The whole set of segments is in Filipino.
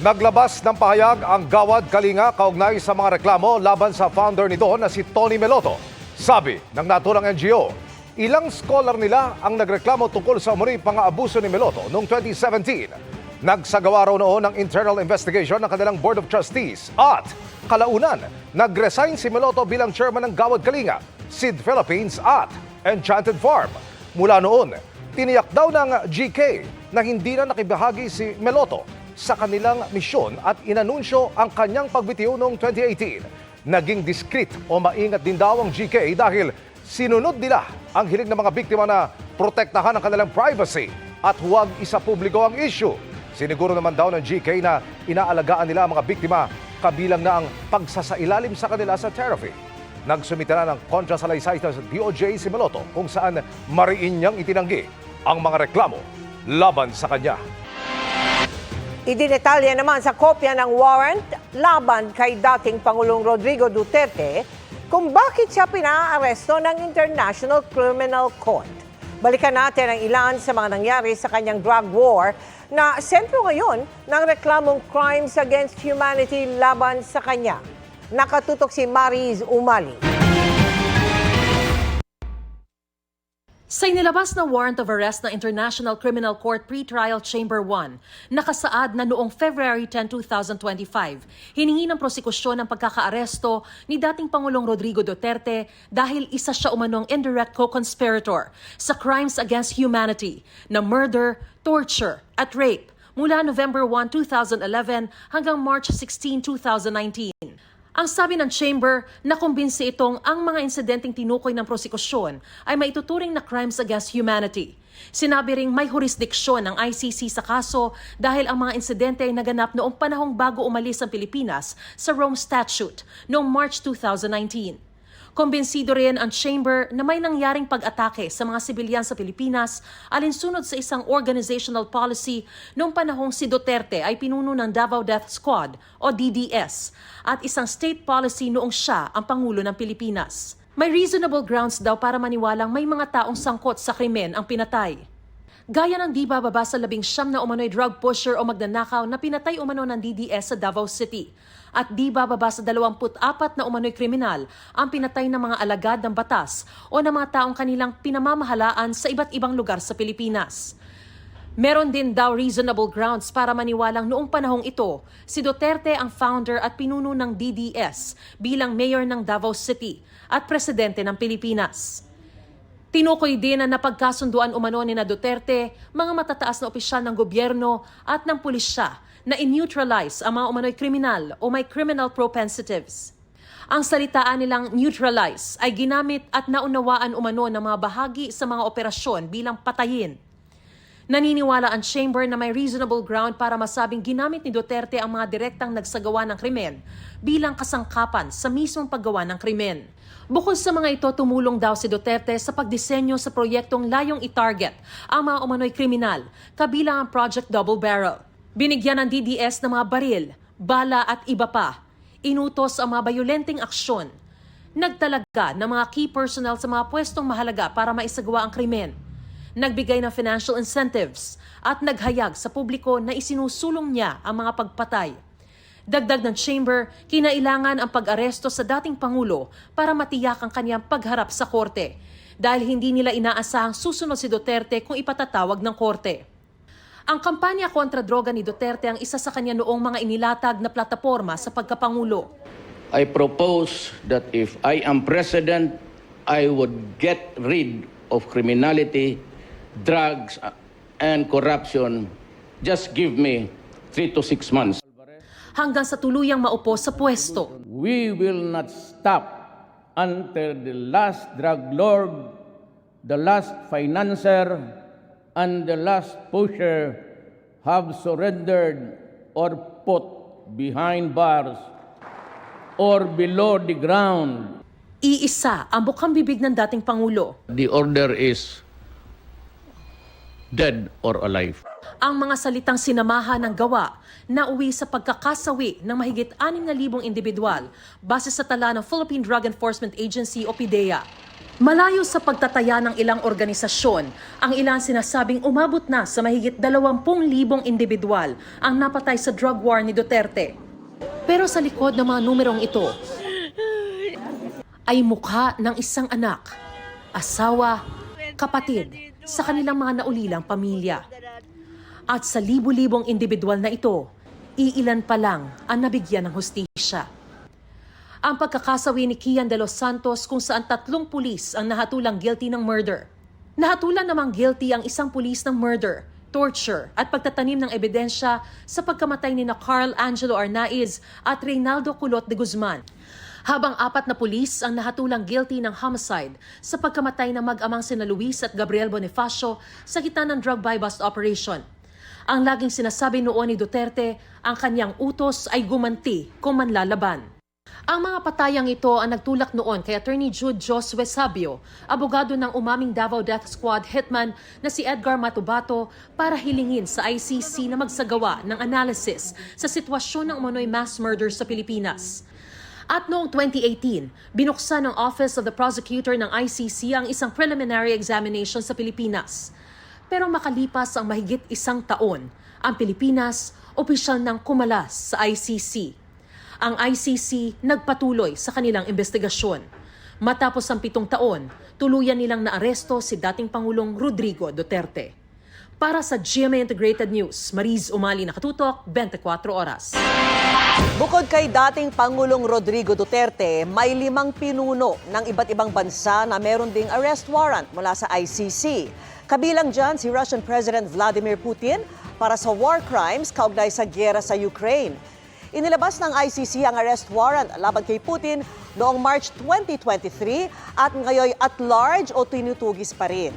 Naglabas ng pahayag ang Gawad Kalinga kaugnay sa mga reklamo laban sa founder nito na si Tony Meloto. Sabi ng naturang NGO, ilang scholar nila ang nagreklamo tungkol sa umano'y pang-aabuso ni Meloto noong 2017. Nagsagawa raw noon ng internal investigation ng kanilang Board of Trustees at kalaunan, nag-resign si Meloto bilang chairman ng Gawad Kalinga, Seed Philippines at Enchanted Farm. Mula noon, tiniyak daw ng GK na hindi na nakibahagi si Meloto sa kanilang misyon at inanunsyo ang kanyang pagbitiw noong 2018. Naging discreet o maingat din daw ang GK dahil sinunod nila ang hiling ng mga biktima na protektahan ang kanilang privacy at huwag isa publiko ang issue. Siniguro naman daw ng GK na inaalagaan nila ang mga biktima kabilang na ang pagsasailalim sa kanila sa therapy. Nagsumita na ng kontrasalaysay sa DOJ si Meloto kung saan mariin niyang itinanggi ang mga reklamo laban sa kanya. Idinetalya naman sa kopya ng warrant laban kay dating Pangulong Rodrigo Duterte kung bakit siya pinaaresto ng International Criminal Court. Balikan natin ang ilan sa mga nangyari sa kanyang drug war na sentro ngayon ng reklamong crimes against humanity laban sa kanya. Nakatutok si Mariz Umali. Sa inilabas na warrant of arrest ng International Criminal Court Pretrial Chamber 1, nakasaad na noong February 10, 2025, hiningi ng prosekusyon ang pagkakaaresto ni dating Pangulong Rodrigo Duterte dahil isa siya umanong indirect co-conspirator sa crimes against humanity na murder, torture at rape mula November 1, 2011 hanggang March 16, 2019. Ang sabi ng Chamber, nakumbinsi itong ang mga insidenteng tinukoy ng prosekusyon ay maituturing na crimes against humanity. Sinabi ring may jurisdiksyon ng ICC sa kaso dahil ang mga insidente ay naganap noong panahong bago umalis ang Pilipinas sa Rome Statute noong March 2019. Kumbinsido rin ang Chamber na may nangyaring pag-atake sa mga sibilyan sa Pilipinas alinsunod sa isang organizational policy noong panahong si Duterte ay pinuno ng Davao Death Squad o DDS at isang state policy noong siya ang Pangulo ng Pilipinas. May reasonable grounds daw para maniwalang may mga taong sangkot sa krimen ang pinatay. Gaya ng di bababa sa 19 na umano'y drug pusher o magnanakaw na pinatay umano ng DDS sa Davao City at di bababa sa 24 na umano'y kriminal ang pinatay ng mga alagad ng batas o ng mga taong kanilang pinamamahalaan sa iba't ibang lugar sa Pilipinas. Meron din daw reasonable grounds para maniwalang noong panahong ito, si Duterte ang founder at pinuno ng DDS bilang mayor ng Davao City at presidente ng Pilipinas. Tinukoy din na napagkasunduan umano ni na Duterte, mga matataas na opisyal ng gobyerno at ng pulisya na in-neutralize ang mga umano'y kriminal o may criminal propensitives. Ang salitaan nilang neutralize ay ginamit at naunawaan umano ng mga bahagi sa mga operasyon bilang patayin. Naniniwala ang Chamber na may reasonable ground para masabing ginamit ni Duterte ang mga direktang nagsagawa ng krimen bilang kasangkapan sa mismong paggawa ng krimen. Bukod sa mga ito, tumulong daw si Duterte sa pagdisenyo sa proyektong layong i-target ang mga umano'y kriminal, kabilang ang Project Double Barrel. Binigyan ng DDS ng mga baril, bala at iba pa. Inutos ang mga bayolenteng aksyon. Nagtalaga ng mga key personnel sa mga pwestong mahalaga para maisagawa ang krimen. Nagbigay ng financial incentives at naghayag sa publiko na isinusulong niya ang mga pagpatay. Dagdag ng Chamber, kinailangan ang pag-aresto sa dating Pangulo para matiyak ang kanyang pagharap sa korte dahil hindi nila inaasahang susunod si Duterte kung ipatatawag ng korte. Ang kampanya kontra droga ni Duterte ang isa sa kanya noong mga inilatag na plataporma sa pagkapangulo. I propose that if I am president, I would get rid of criminality, drugs, and corruption. Just give me 3 to 6 months. Hanggang sa tuluyang maupo sa pwesto. We will not stop until the last drug lord, the last financier, and the last pusher have surrendered or put behind bars or below the ground. Iisa ang bukang bibig ng dating Pangulo. The order is dead or alive. Ang mga salitang sinamahan ng gawa na uwi sa pagkakasawi ng mahigit 6,000 individual base sa tala ng Philippine Drug Enforcement Agency o PDEA. Malayo sa pagtataya ng ilang organisasyon, ang ilang sinasabing umabot na sa mahigit 20,000 individual ang napatay sa drug war ni Duterte. Pero sa likod ng mga numerong ito ay mukha ng isang anak, asawa, kapatid sa kanilang mga naulilang pamilya. At sa libu-libong individual na ito, iilan pa lang ang nabigyan ng hustisya. Ang pagkakasawi ni Kian de los Santos kung saan 3 pulis ang nahatulang guilty ng murder. Nahatulan namang guilty ang isang pulis ng murder, torture at pagtatanim ng ebidensya sa pagkamatay ni na Carl Angelo Arnaiz at Reynaldo Culot de Guzman. Habang 4 na pulis ang nahatulang guilty ng homicide sa pagkamatay ng mag-amang sina Luis at Gabriel Bonifacio sa gitna ng drug buy-bust operation. Ang laging sinasabi noon ni Duterte, ang kanyang utos ay gumanti kung manlalaban. Ang mga patayang ito ang nagtulak noon kay Attorney Jude Josue Sabio, abogado ng umaming Davao Death Squad hitman na si Edgar Matubato para hilingin sa ICC na magsagawa ng analysis sa sitwasyon ng umano'y mass murder sa Pilipinas. At noong 2018, binuksan ng Office of the Prosecutor ng ICC ang isang preliminary examination sa Pilipinas. Pero makalipas ang mahigit 1 taon, ang Pilipinas opisyal nang kumalas sa ICC. Ang ICC nagpatuloy sa kanilang investigasyon. Matapos ang 7 taon, tuluyan nilang naaresto si dating Pangulong Rodrigo Duterte. Para sa GMA Integrated News, Mariz Umali nakatutok, 24 oras. Bukod kay dating Pangulong Rodrigo Duterte, may 5 pinuno ng iba't ibang bansa na meron ding arrest warrant mula sa ICC. Kabilang dyan si Russian President Vladimir Putin para sa war crimes kaugnay sa gyera sa Ukraine. Inilabas ng ICC ang arrest warrant laban kay Putin noong March 2023 at ngayon at large o tinutugis pa rin.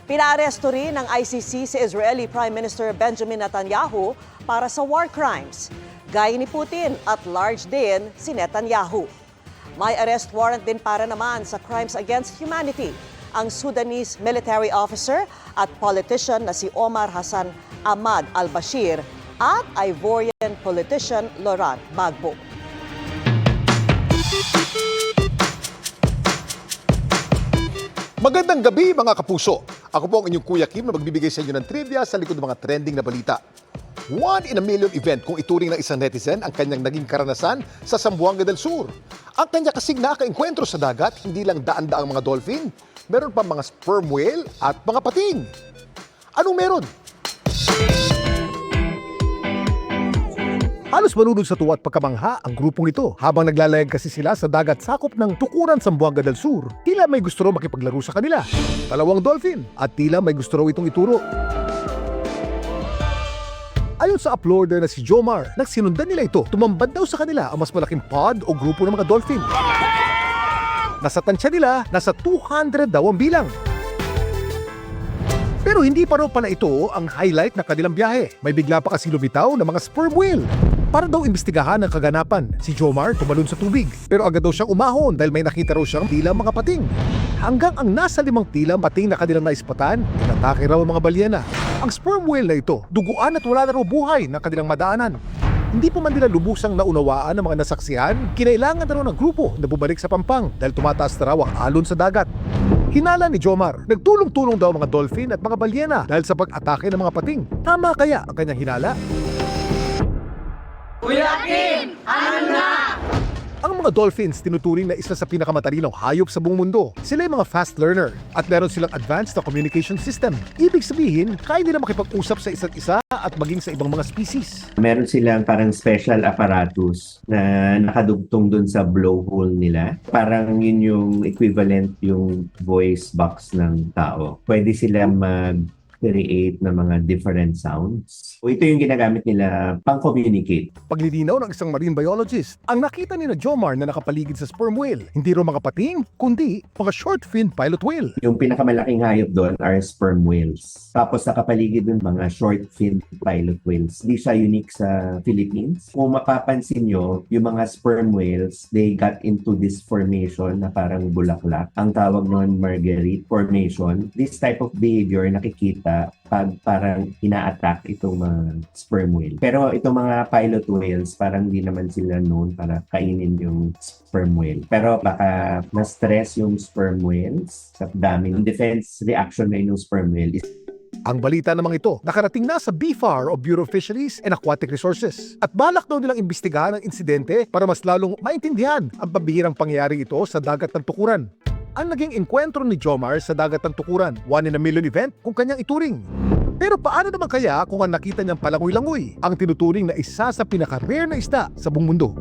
Pinaaresto rin ng ICC si Israeli Prime Minister Benjamin Netanyahu para sa war crimes. Gaya ni Putin, at large din si Netanyahu. May arrest warrant din para naman sa crimes against humanity ang Sudanese military officer at politician na si Omar Hassan Ahmad al-Bashir at Ivorian politician Laurent Gbagbo. Magandang gabi mga kapuso. Ako po ang inyong Kuya Kim na magbibigay sa inyo ng trivia sa likod ng mga trending na balita. 1 in a million event kung ituring ng isang netizen ang kanyang naging karanasan sa Zamboanga del Sur. Ang kanya kasing nakaengkwentro sa dagat, hindi lang daan-daang mga dolphin, meron pa mga sperm whale at mga pating. Anong meron? Halos malunod sa tuwa at pagkamangha ang grupong ito habang naglalayag kasi sila sa dagat sakop ng Tukuran Zamboanga del Sur. Tila may gusto raw makipaglaro sa kanila. 2 dolphin at tila may gusto raw itong ituro. Ayon sa uploader na si Jomar, nagsinundan nila ito, tumambad daw sa kanila ang mas malaking pod o grupo ng mga dolphin. Nasa tansya nila, nasa 200 daw ang bilang. Pero hindi pa raw pala ito ang highlight na kanilang biyahe. May bigla pa kasi lumitaw ng mga sperm whale. Para daw imbestigahan ang kaganapan, si Jomar tumalon sa tubig. Pero agad daw siyang umahon dahil may nakita raw siyang tilang mga pating. Hanggang ang nasa 5 tilang pating na kanilang naispatan, inatake raw ang mga balyena. Ang sperm whale na ito, duguan at wala na raw buhay na kanilang madaanan. Hindi pa man nila lubusang naunawaan ng mga nasaksihan, kinailangan na raw ng grupo na bumalik sa Pampang dahil tumataas na raw ang alon sa dagat. Hinala ni Jomar, nagtulong-tulong daw ang mga dolphin at mga balyena dahil sa pag-atake ng mga pating. Tama kaya ang kanyang hinala? Ang mga dolphins tinuturing na isa sa pinakamatalinong hayop sa buong mundo. Sila ay mga fast learner at meron silang advanced na communication system. Ibig sabihin, kaya nila makipag-usap sa isa't isa at maging sa ibang mga species. Meron silang parang special apparatus na nakadugtong dun sa blowhole nila. Parang yun yung equivalent yung voice box ng tao. Pwede sila mag-create ng mga different sounds. O ito yung ginagamit nila pang-communicate. Paglilinaw ng isang marine biologist, ang nakita ni na Jomar na nakapaligid sa sperm whale, hindi raw mga pating, kundi mga short-fin pilot whale. Yung pinakamalaking hayop doon are sperm whales. Tapos nakapaligid dun mga short-fin pilot whales. Hindi siya unique sa Philippines. Kung mapapansin nyo, yung mga sperm whales, they got into this formation na parang bulaklak. Ang tawag noon Marguerite Formation. This type of behavior nakikita nakikita pag parang ina-attack itong mga sperm whale. Pero itong mga pilot whales, parang hindi naman sila known para kainin yung sperm whale. Pero baka na-stress yung sperm whales sa daming defense reaction na yung sperm whale. Ang balita namang ito, nakarating na sa BFAR o Bureau of Fisheries and Aquatic Resources. At balak daw nilang imbestigahan ang insidente para mas lalong maintindihan ang pambihirang pangyayari ito sa dagat ng Tukuran. Ang naging enkwentro ni Jomar sa dagat ng Tukuran, 1 in a million event kung kanyang ituring. Pero paano naman kaya kung ang nakita niyang palangoy-langoy ang tinuturing na isa sa pinaka-rare na isda sa buong mundo?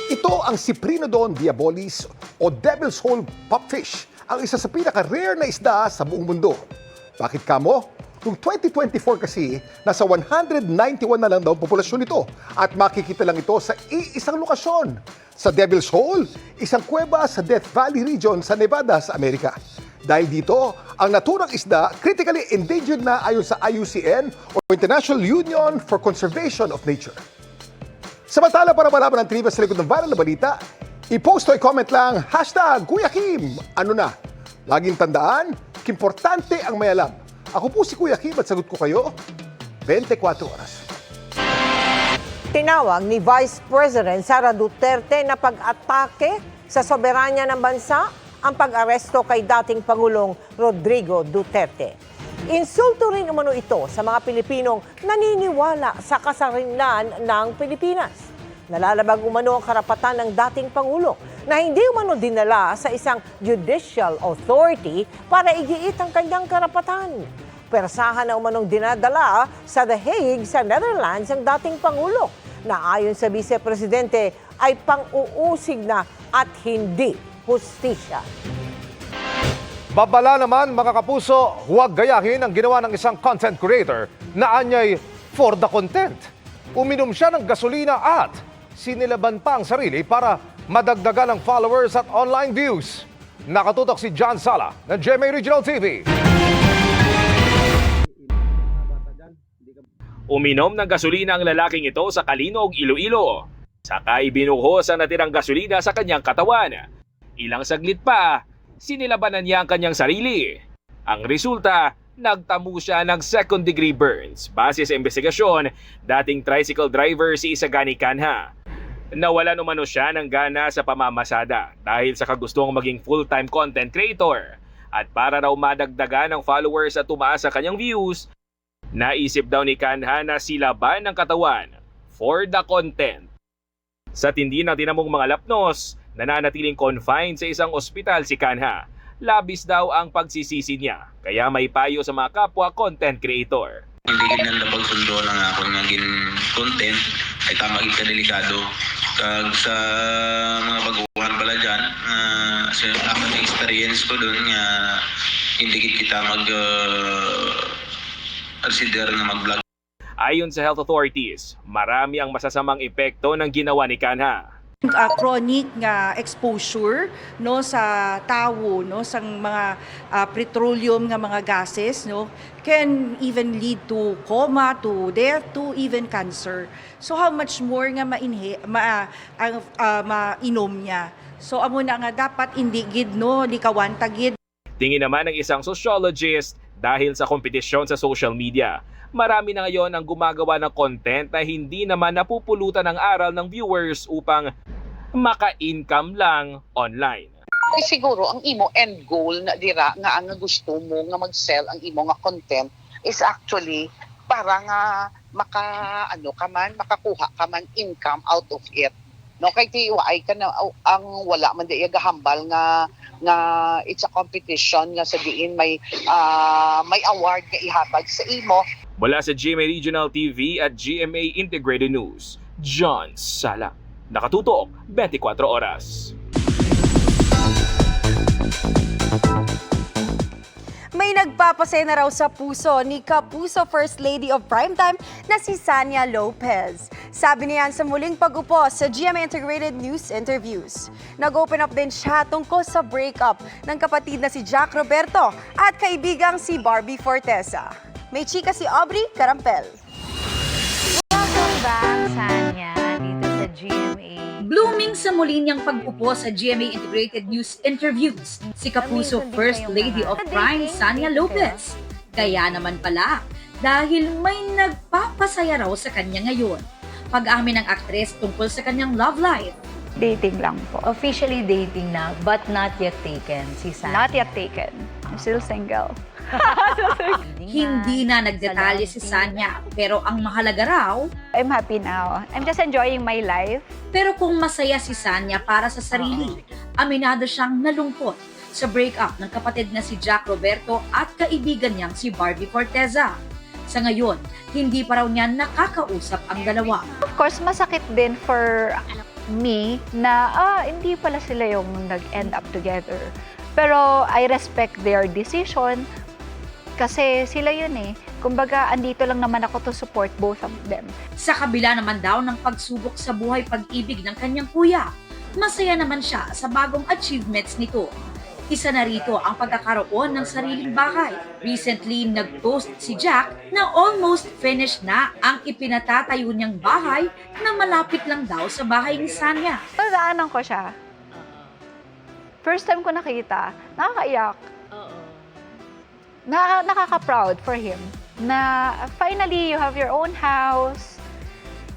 Ito ang Cyprinodon diabolis o Devil's Hole Pupfish, ang isa sa pinaka-rare na isda sa buong mundo. Bakit kamo? Noong 2024 kasi, nasa 191 na lang daw ang populasyon nito at makikita lang ito sa iisang lokasyon. Sa Devil's Hole, isang kuweba sa Death Valley region sa Nevada sa Amerika. Dahil dito, ang naturang isda critically endangered na ayon sa IUCN o International Union for Conservation of Nature. Samantala, para malaman ang trivia sa likod ng viral na balita, i-post o i-comment lang, #Kuya Kim. Ano na? Laging tandaan, importante ang may alam. Ako po si Kuya Kim at sagot ko kayo 24 oras. Tinawag ni Vice President Sara Duterte na pag-atake sa soberanya ng bansa ang pag-aresto kay dating Pangulong Rodrigo Duterte. Insulto rin umano ito sa mga Pilipinong naniniwala sa kasarinlan ng Pilipinas. Nalalabag umano ang karapatan ng dating Pangulo na hindi umano dinala sa isang judicial authority para igiit ang kanyang karapatan. Persahan na umanong dinadala sa The Hague sa Netherlands ang dating Pangulo na ayon sa Vice Presidente ay pang-uusig na at hindi hustisya. Babala naman mga kapuso, huwag gayahin ang ginawa ng isang content creator na anyay for the content. Uminom siya ng gasolina at sinilaban pa ang sarili para madagdagan ang followers at online views. Nakatutok si John Sala ng GMA Regional TV. Uminom ng gasolina ang lalaking ito sa Kalinog, Iloilo. Saka ibinuhos ang natirang gasolina sa kanyang katawan. Ilang saglit pa, sinilabanan niya ang kanyang sarili. Ang resulta, nagtamo siya ng second-degree burns. Base sa investigasyon, dating tricycle driver si Isagani Canha. Nawalan umano siya ng gana sa pamamasada dahil sa kagustong maging full-time content creator. At para raw madagdagan ng followers at tumaas sa kanyang views, naisip daw ni Canha na silaban ng katawan for the content. Sa tindi ng tinamong mga lapnos, nananatiling confined sa isang ospital si Canha. Labis daw ang pagsisisi niya, kaya may payo sa mga kapwa content creator. Hindi gid nang pagsundo lang ako naging content ay tamagin ka delikado kag sa mga baguhan pala dyan sa ako experience ko doon nga hindi gid kita consider na mag-vlog. Ayon sa health authorities, marami ang masasamang epekto ng ginawa ni Canha. Chronic nga exposure no sa tao no sa mga petroleum nga mga gases no can even lead to coma, to death, to even cancer. So how much more nga mainom niya. So amo na nga dapat hindi gid no likawan tagid. Tingin naman ng isang sociologist, dahil sa kompetisyon sa social media, marami na ngayon ang gumagawa ng content na hindi naman napupulutan ng aral ng viewers upang maka-income lang online. Siguro ang imo end goal na dira nga ang gusto mo nga mag-sell ang imo nga content is actually para nga makakuha ka man income out of it. No kay tiwai ka na ang wala man di gahambal nga it's a competition nga sa diin may award nga ihatag sa imo. Mula sa GMA Regional TV at GMA Integrated News, John Sala. Nakatutok 24 oras. May nagpapasaya na raw sa puso ni Kapuso First Lady of Primetime na si Sania Lopez. Sabi niyan sa muling pag-upo sa GMA Integrated News Interviews. Nag-open up din siya tungkol sa breakup ng kapatid na si Jack Roberto at kaibigang si Barbie Fortesa. May chika si Aubrey Carampel. Welcome back, Sania, dito sa GMA. Blooming sa muli niyang pag-upo sa GMA Integrated News Interviews, si Kapuso First Lady of Prime, Sania Lopez. Kaya naman pala, dahil may nagpapasaya raw sa kanya ngayon. Pag-amin ng aktres tungkol sa kanyang love life. Dating lang po. Officially dating na, but not yet taken, si Sania. Not yet taken. I'm still single. Hindi na nagdetalye si Sania, pero ang mahalaga raw, I'm happy now. I'm just enjoying my life. pero kung masaya si Sania para sa sarili, aminado siyang nalungkot sa breakup ng kapatid na si Jack Roberto at kaibigan niyang si Barbie Forteza. Sa ngayon, hindi pa raw niya nakakausap ang dalawa. Of course, masakit din for me na hindi pala sila yung nag-end up together. Pero I respect their decision kasi sila yun eh. Kumbaga, andito lang naman ako to support both of them. Sa kabila naman daw ng pagsubok sa buhay pag-ibig ng kanyang kuya, masaya naman siya sa bagong achievements nito. Isa na rito ang pagkakaroon ng sariling bahay. Recently, nag-post si Jack na almost finished na ang ipinatatayo niyang bahay na malapit lang daw sa bahay ni Sania. Nadaanan ko siya. First time ko nakita, nakakaiyak. Nakaka-proud for him na finally you have your own house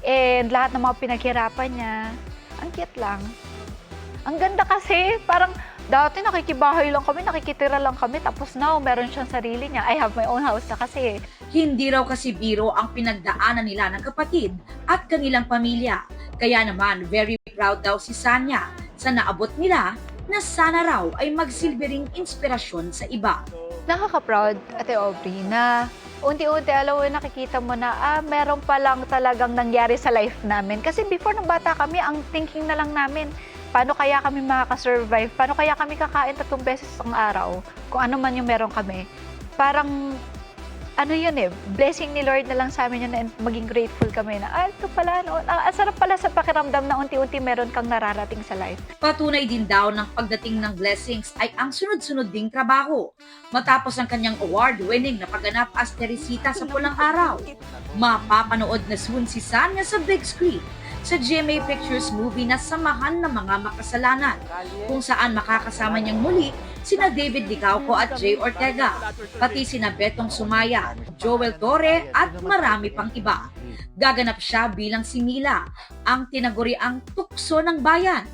and lahat ng mga pinaghirapan niya. Ang cute lang. Ang ganda kasi, parang dati nakikibahay lang kami, nakikitira lang kami, tapos now meron siyang sarili niya. I have my own house na kasi. Hindi raw kasi biro ang pinagdaanan nila ng kapatid at kanilang pamilya. Kaya naman, very proud daw si Sania sa naabot nila na sana raw ay magsilbi ring inspirasyon sa iba. Nakaka-proud, Ate Aubrey, na unti-unti, alam mo, nakikita mo na, meron pa lang talagang nangyari sa life namin. Kasi before ng bata kami, ang thinking na lang namin, paano kaya kami makaka-survive? Paano kaya kami kakain 3 beses ang araw? Kung ano man yung meron kami. Parang, ano yun eh, blessing ni Lord na lang sa amin yun na maging grateful kami na, ito pala, no? Sarap pala sa pakiramdam na unti-unti meron kang nararating sa life. Patunay din daw ng pagdating ng blessings ay ang sunod-sunod ding trabaho. Matapos ang kanyang award-winning na pagganap as Teresita sa Pulang Araw, mapapanood na soon si Sania sa big screen sa GMA Pictures movie na Samahan ng Mga Makasalanan, kung saan makakasama niyang muli sina David Licauco at Jay Ortega, pati sina Betong Sumaya, Joel Torre at marami pang iba. Gaganap siya bilang si Mila, ang tinaguriang tukso ng bayan.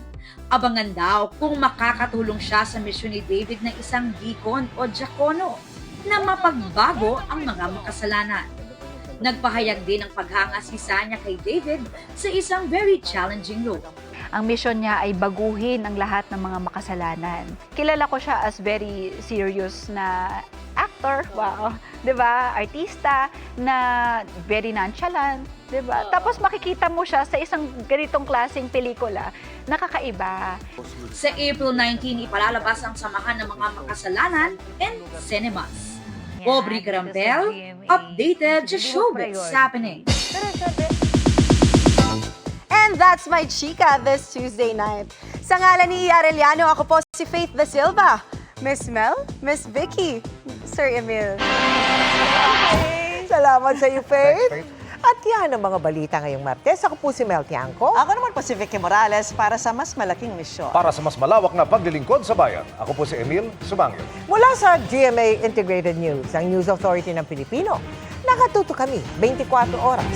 Abangan daw kung makakatulong siya sa misyon ni David na isang deacon o diakono na mapagbago ang mga makasalanan. Nagpahayag din ng paghanga si Sania kay David sa isang very challenging role. Ang mission niya ay baguhin ang lahat ng mga makasalanan. Kilala ko siya as very serious na actor, wow, 'di ba? Artista na very nonchalant, 'di ba? Tapos makikita mo siya sa isang ganitong klaseng pelikula, nakakaiba. Sa April 19, ipalalabas ang Samahan ng Mga Makasalanan in cinemas. Aubrey Carampel, updated sa Showbiz Happening. And that's my chika this Tuesday night. Sa ngalan ni Arellano, ako po si Faith Da Silva. Miss Mel, Miss Vicky, Sir Emil. Okay. Salamat sa iyo, Faith. At yan ang mga balita ngayong Martes. Ako po si Mel Tiangco. Ako naman po si Vicky Morales para sa mas malaking misyon. Para sa mas malawak na paglilingkod sa bayan, ako po si Emil Sumangil. Mula sa GMA Integrated News, ang News Authority ng Pilipino, nakatuto kami 24 oras.